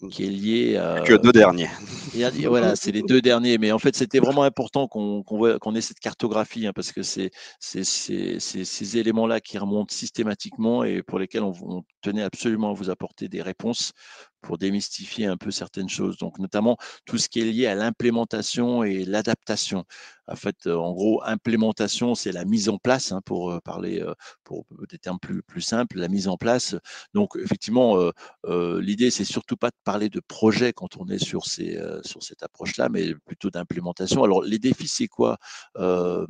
S1: qui est lié
S2: Plus que deux derniers.
S1: et voilà, c'est les 2 derniers, mais en fait, c'était vraiment important qu'on ait cette cartographie, hein, parce que c'est ces éléments-là qui remontent systématiquement et pour lesquels on tenait absolument à vous apporter des réponses pour démystifier un peu certaines choses. Donc notamment tout ce qui est lié à l'implémentation et l'adaptation. En fait, en gros, implémentation, c'est la mise en place, hein, pour, parler, pour des termes plus simples, la mise en place. Donc effectivement, l'idée, c'est surtout pas de parler de projet quand on est sur cette approche-là, mais plutôt d'implémentation. Alors, les défis, c'est quoi? Euh,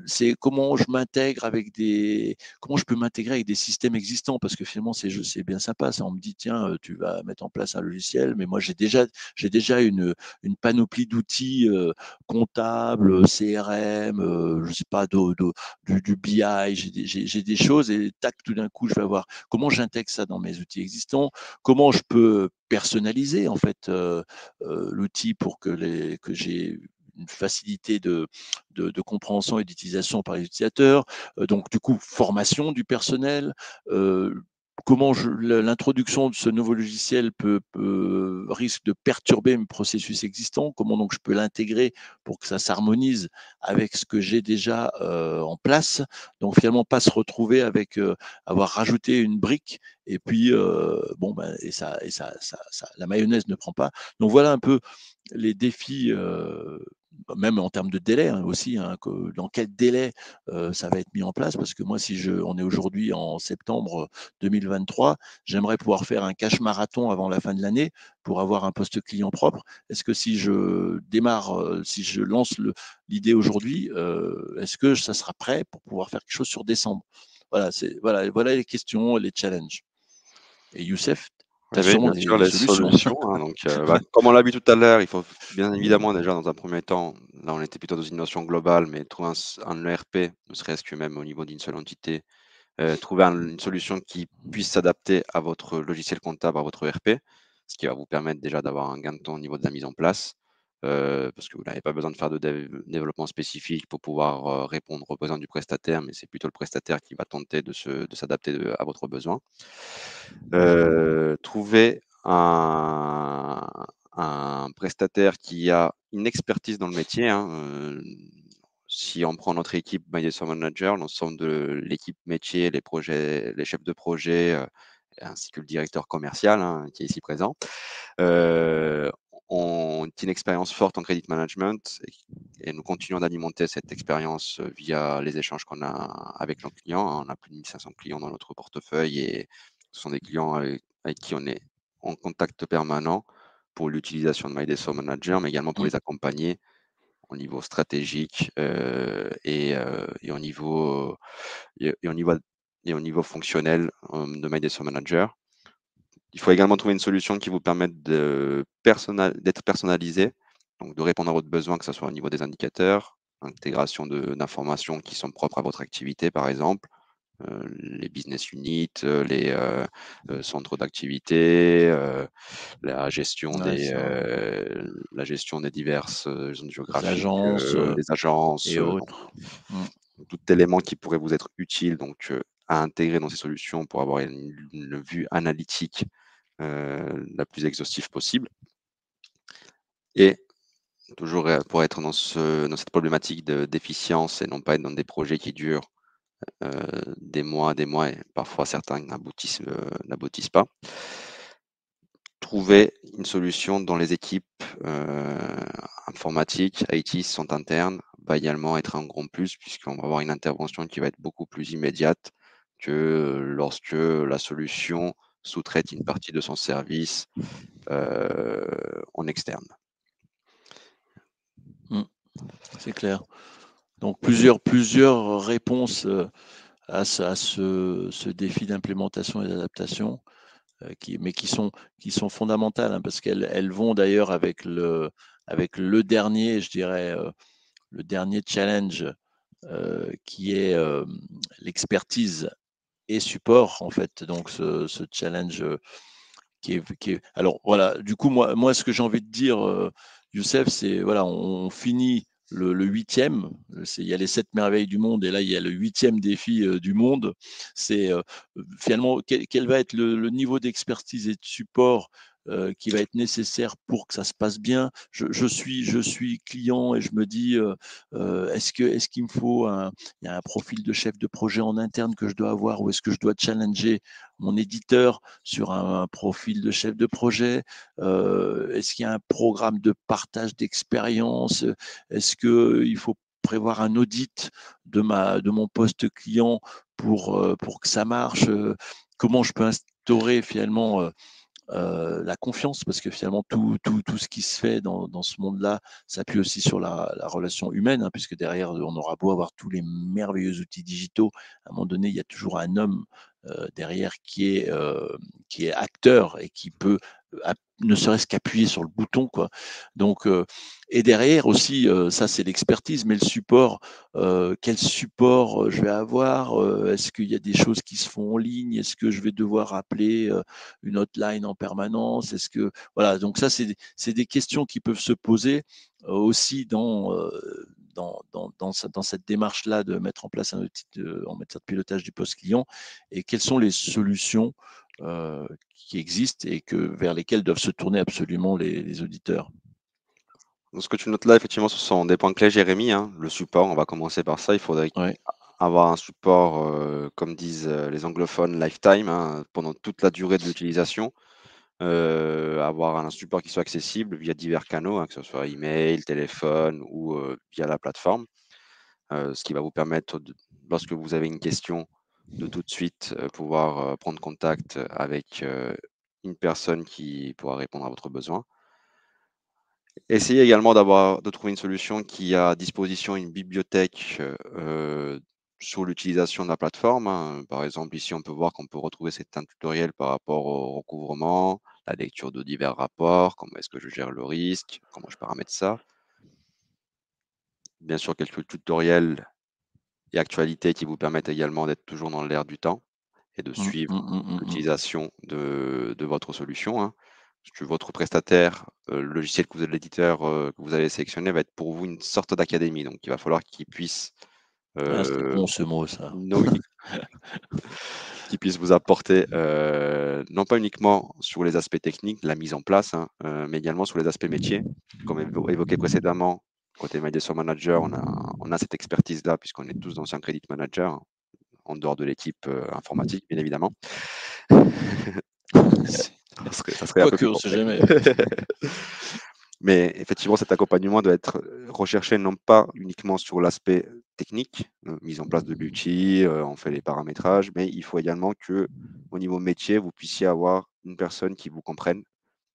S1: c'est comment je peux m'intégrer avec des systèmes existants, parce que finalement, c'est bien sympa. Ça, on me dit, tiens, tu vas mettre en place un logiciel, mais moi, j'ai déjà une panoplie d'outils comptables, CRM, je sais pas, du BI, j'ai des choses et tac, tout d'un coup, je vais avoir comment j'intègre ça dans mes outils existants, comment je peux personnaliser en fait l'outil pour que j'ai une facilité de compréhension et d'utilisation par les utilisateurs. Donc du coup, formation du personnel, comment l'introduction de ce nouveau logiciel risque de perturber mes processus existants, comment donc je peux l'intégrer pour que ça s'harmonise avec ce que j'ai déjà en place. Donc finalement, pas se retrouver avec avoir rajouté une brique et puis bon ben la mayonnaise ne prend pas. Donc voilà un peu les défis, même en termes de délai, hein, aussi, hein, dans quel délai ça va être mis en place. Parce que moi, on est aujourd'hui en septembre 2023, j'aimerais pouvoir faire un cash marathon avant la fin de l'année pour avoir un poste client propre. Est-ce que si je lance l'idée aujourd'hui, est-ce que ça sera prêt pour pouvoir faire quelque chose sur décembre? Voilà les questions, les challenges. Et Youssef, tu
S2: Oui,
S1: as
S2: oui,
S1: sûrement
S2: bien sûr,
S1: des
S2: les
S1: solutions.
S2: solutions, hein, donc, comme on l'a vu tout à l'heure, il faut bien évidemment déjà dans un premier temps, là on était plutôt dans une notion globale, mais trouver un ERP, ne serait-ce que même au niveau d'une seule entité, trouver une solution qui puisse s'adapter à votre logiciel comptable, à votre ERP, ce qui va vous permettre déjà d'avoir un gain de temps au niveau de la mise en place, parce que vous n'avez pas besoin de faire de développement spécifique pour pouvoir répondre aux besoins du prestataire, mais c'est plutôt le prestataire qui va tenter de s'adapter à votre besoin. Trouver un prestataire qui a une expertise dans le métier, hein, si on prend notre équipe My Data Manager, l'ensemble de l'équipe métier, les projets, les chefs de projet, ainsi que le directeur commercial hein, qui est ici présent, ont une expérience forte en credit management et nous continuons d'alimenter cette expérience via les échanges qu'on a avec nos clients. On a plus de 1500 clients dans notre portefeuille et ce sont des clients avec qui on est en contact permanent pour l'utilisation de My Data Manager, mais également pour
S1: Mmh.
S2: les accompagner au niveau stratégique et au niveau et au niveau fonctionnel de My Data Manager. Il faut également trouver une solution qui vous permette d'être personnalisé, donc de répondre à votre besoin, que ce soit au niveau des indicateurs, intégration d'informations qui sont propres à votre activité, par exemple, les business units, les centres d'activité,
S1: Ouais, ça,
S2: la gestion des diverses zones
S1: les
S2: géographiques,
S1: agences,
S2: les agences,
S1: et
S2: donc
S1: autres. Mmh.
S2: tout élément qui pourrait vous être utile donc à intégrer dans ces solutions pour avoir une vue analytique la plus exhaustive possible et toujours pour être dans cette problématique d'efficience et non pas être dans des projets qui durent des mois et parfois certains n'aboutissent pas. Trouver une solution dont les équipes informatiques, IT sont internes, va également être un grand plus puisqu'on va avoir une intervention qui va être beaucoup plus immédiate que lorsque la solution sous-traite une partie de son service en externe.
S1: Mmh. C'est clair. Donc plusieurs réponses, à ce défi d'implémentation et d'adaptation, qui sont fondamentales, hein, parce qu'elles vont d'ailleurs avec le dernier, je dirais, le dernier challenge, qui est, l'expertise et support, en fait. Donc ce challenge, qui est alors voilà, du coup, moi ce que j'ai envie de dire, Youssef, c'est voilà, on finit le 8e, il y a les 7 merveilles du monde et là, il y a le 8e défi, du monde. C'est, finalement, quel va être le niveau d'expertise et de support, qui va être nécessaire pour que ça se passe bien? Je suis client et je me dis, est-ce qu'il me faut il y a un profil de chef de projet en interne que je dois avoir ou est-ce que je dois challenger mon éditeur sur un profil de chef de projet? Est-ce qu'il y a un programme de partage d'expérience? Est-ce qu'il faut prévoir un audit de mon poste client pour que ça marche? Comment je peux instaurer finalement la confiance? Parce que finalement, tout ce qui se fait dans ce monde-là s'appuie aussi sur la relation humaine, hein, puisque derrière, on aura beau avoir tous les merveilleux outils digitaux, à un moment donné, il y a toujours un homme derrière qui est acteur et qui peut ne serait-ce qu'appuyer sur le bouton, quoi. Donc, et derrière aussi, ça c'est l'expertise, mais le support, quel support je vais avoir? Est-ce qu'il y a des choses qui se font en ligne? Est-ce que je vais devoir appeler une hotline en permanence? Est-ce que voilà, donc ça c'est des questions qui peuvent se poser aussi dans cette démarche-là de mettre en place un outil en matière de pilotage du poste client et quelles sont les solutions qui existent et vers lesquelles doivent se tourner absolument les auditeurs.
S2: Donc ce que tu notes là, effectivement, ce sont des points clés, Jérémy, hein. Le support, on va commencer par ça. Il faudrait
S1: Ouais.
S2: avoir un support, comme disent les anglophones, lifetime, hein, pendant toute la durée de l'utilisation. Avoir un support qui soit accessible via divers canaux, hein, que ce soit email, téléphone ou via la plateforme. Ce qui va vous permettre, lorsque vous avez une question, de tout de suite pouvoir prendre contact avec une personne qui pourra répondre à votre besoin. Essayez également de trouver une solution qui a à disposition une bibliothèque sur l'utilisation de la plateforme, hein. Par exemple, ici, on peut voir qu'on peut retrouver certains tutoriels par rapport au recouvrement, la lecture de divers rapports, comment est-ce que je gère le risque, comment je paramètre ça. Bien sûr, quelques tutoriels et actualités qui vous permettent également d'être toujours dans l'air du temps et de
S1: Mmh, mmh,
S2: suivre
S1: mmh, mmh, mmh.
S2: l'utilisation de votre solution, hein. Parce que votre prestataire, le logiciel que vous êtes l'éditeur, que vous avez sélectionné va être pour vous une sorte d'académie. Donc il va falloir qu'il puisse,
S1: Ah, c'est
S2: heu,
S1: bon ce mot ça.
S2: no qu'il puisse vous apporter, non pas uniquement sur les aspects techniques, la mise en place, hein, mais également sur les aspects métiers. Comme évoqué précédemment, Côté MyDesktop Manager, on a cette expertise-là puisqu'on est tous d'anciens credit managers, en dehors de l'équipe informatique, bien évidemment.
S1: C'est
S2: Ça serait un peu
S1: quoique,
S2: plus
S1: on ne sait
S2: complexe.
S1: jamais.
S2: Mais effectivement, cet accompagnement doit être recherché non pas uniquement sur l'aspect technique, mise en place de l'outil, on fait les paramétrages, mais il faut également que, au niveau métier, vous puissiez avoir une personne qui vous comprenne,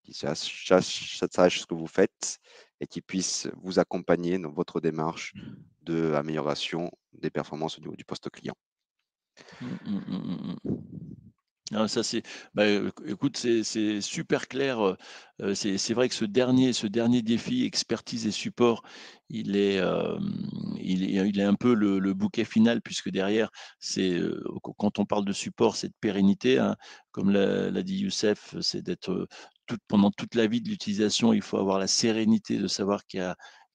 S2: qui sache ce que vous faites et qui puisse vous accompagner dans votre démarche d'amélioration des performances au niveau du poste client.
S1: Mmh, mmh, mmh, mmh, mmh. Ah, ça c'est bah, écoute, c'est super clair, c'est vrai que ce dernier défi expertise et support, il est, il est un peu le bouquet final puisque derrière c'est, quand on parle de support, c'est de pérennité, hein. Comme l'a dit Youssef, c'est d'être, pendant toute la vie de l'utilisation, il faut avoir la sérénité de savoir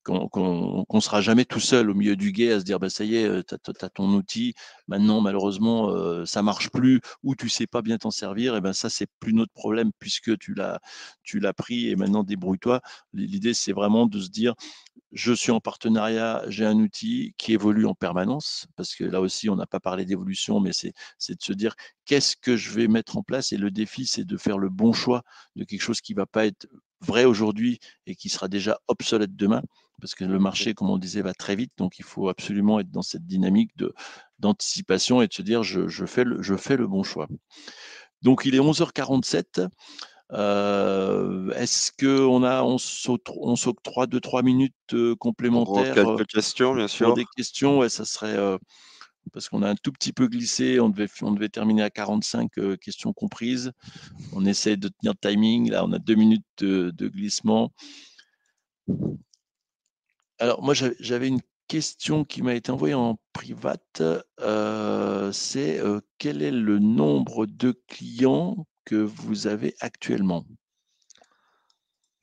S1: qu'on sera jamais tout seul au milieu du gué à se dire: «Bah, ça y est, tu as ton outil, maintenant malheureusement, ça marche plus ou tu sais pas bien t'en servir et ben ça, c'est plus notre problème puisque tu l'as pris et maintenant débrouille-toi». L'idée, c'est vraiment de se dire: «Je suis en partenariat, j'ai un outil qui évolue en permanence», parce que là aussi, on n'a pas parlé d'évolution, mais c'est de se dire: «Qu'est-ce que je vais mettre en place?» et le défi, c'est de faire le bon choix de quelque chose qui va pas être vrai aujourd'hui et qui sera déjà obsolète demain. Parce que le marché, comme on disait, va très vite, donc il faut absolument être dans cette dynamique d'anticipation et de se dire: «Je fais le bon choix». Donc il est 11h47. Est-ce qu'on s'octroie 2-3 minutes,
S2: Pour
S1: complémentaires,
S2: quelques questions, bien
S1: pour
S2: sûr.
S1: des questions? Ouais, ça serait, parce qu'on a un tout petit peu glissé, on devait terminer à 45, questions comprises. On essaie de tenir le timing, là, on a 2 minutes de glissement. Alors moi, j'avais une question qui m'a été envoyée en private, c'est, quel est le nombre de clients que vous avez actuellement?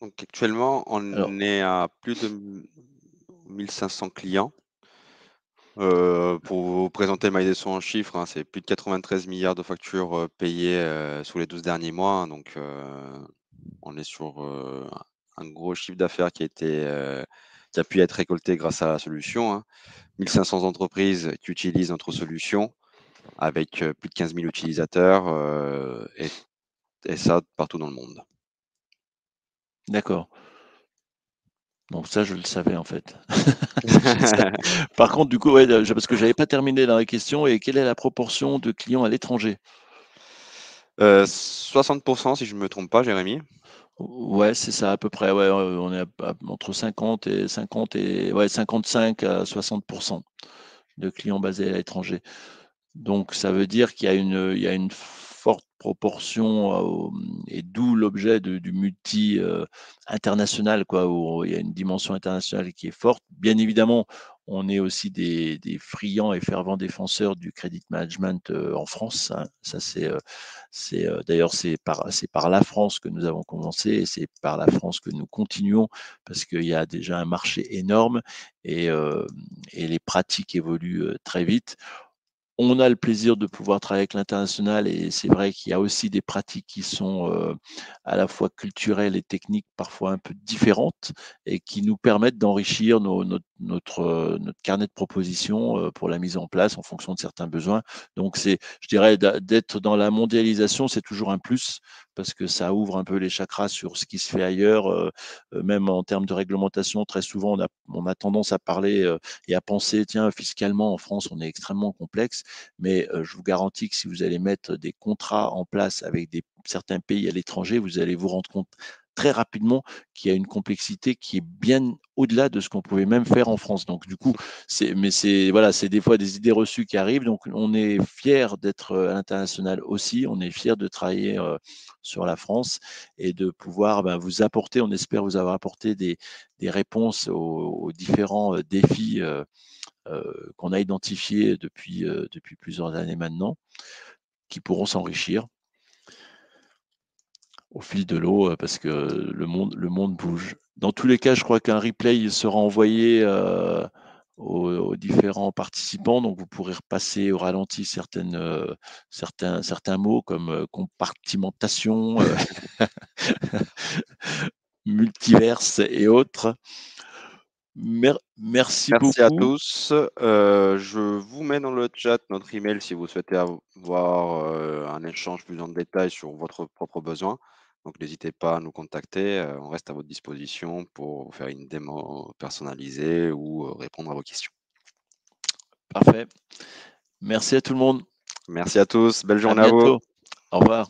S2: Donc actuellement,
S1: Alors
S2: on est à plus de 1500 clients. Pour vous présenter MyDesson en chiffres, hein, c'est plus de 93 milliards de factures, payées, sous les 12 derniers mois, hein, donc on est sur, un gros chiffre d'affaires qui a pu être récolté grâce à la solution, hein. 1 500 entreprises qui utilisent notre solution avec, plus de 15 000 utilisateurs, et ça partout dans le monde.
S1: d'accord, donc ça, je le savais en fait. Je le savais. Par contre, du coup, ouais, parce que j'avais pas terminé dans la question et quelle est la proportion de clients à l'étranger?
S2: 60 si je ne me trompe pas, Jérémy?
S1: Ouais, c'est ça à peu près, ouais, on est entre 50 et ouais, 55 à 60 de clients basés à l'étranger. Donc ça veut dire qu'il y a une forte proportion, et d'où l'objet du multi, international quoi, où il y a une dimension internationale qui est forte. Bien évidemment, on est aussi des friands et fervents défenseurs du credit management, en France, hein. Ça d'ailleurs c'est par la France que nous avons commencé et c'est par la France que nous continuons parce qu'il y a déjà un marché énorme et hem et les pratiques évoluent, très vite. On a le plaisir de pouvoir travailler avec l'international et c'est vrai qu'il y a aussi des pratiques qui sont, à la fois culturelles et techniques, parfois un peu différentes et qui nous permettent d'enrichir notre carnet de propositions, pour la mise en place en fonction de certains besoins. Donc je dirais d'être dans la mondialisation, c'est toujours un plus parce que ça ouvre un peu les chakras sur ce qui se fait ailleurs, même en termes de réglementation. Très souvent, on a tendance à parler, et à penser: «Tiens, fiscalement, en France, on est extrêmement complexe». Mais je vous garantis que si vous allez mettre des contrats en place avec certains pays à l'étranger, vous allez vous rendre compte très rapidement qu'il y a une complexité qui est bien au-delà de ce qu'on pouvait même faire en France. Donc du coup, c'est voilà, c'est des fois des idées reçues qui arrivent. Donc on est fiers d'être, à l'international aussi. On est fiers de travailler, sur la France et de pouvoir, ben, vous apporter, on espère vous avoir apporté des réponses aux différents, défis, qu'on a identifiés depuis plusieurs années maintenant, qui pourront s'enrichir au fil de l'eau, parce que le monde bouge. Dans tous les cas, je crois qu'un replay sera envoyé, aux différents participants, donc vous pourrez repasser au ralenti certains mots comme, compartimentation, multiverse et autres. Merci
S2: Merci à
S1: beaucoup.
S2: tous. Je vous mets dans le chat notre email si vous souhaitez avoir, un échange plus en détail sur votre propre besoin. Donc n'hésitez pas à nous contacter, on reste à votre disposition pour vous faire une démo personnalisée ou, répondre à vos questions.
S1: Parfait. Merci à tout le monde.
S2: Merci à tous, belle
S1: À
S2: journée à vous.
S1: bientôt. Au revoir.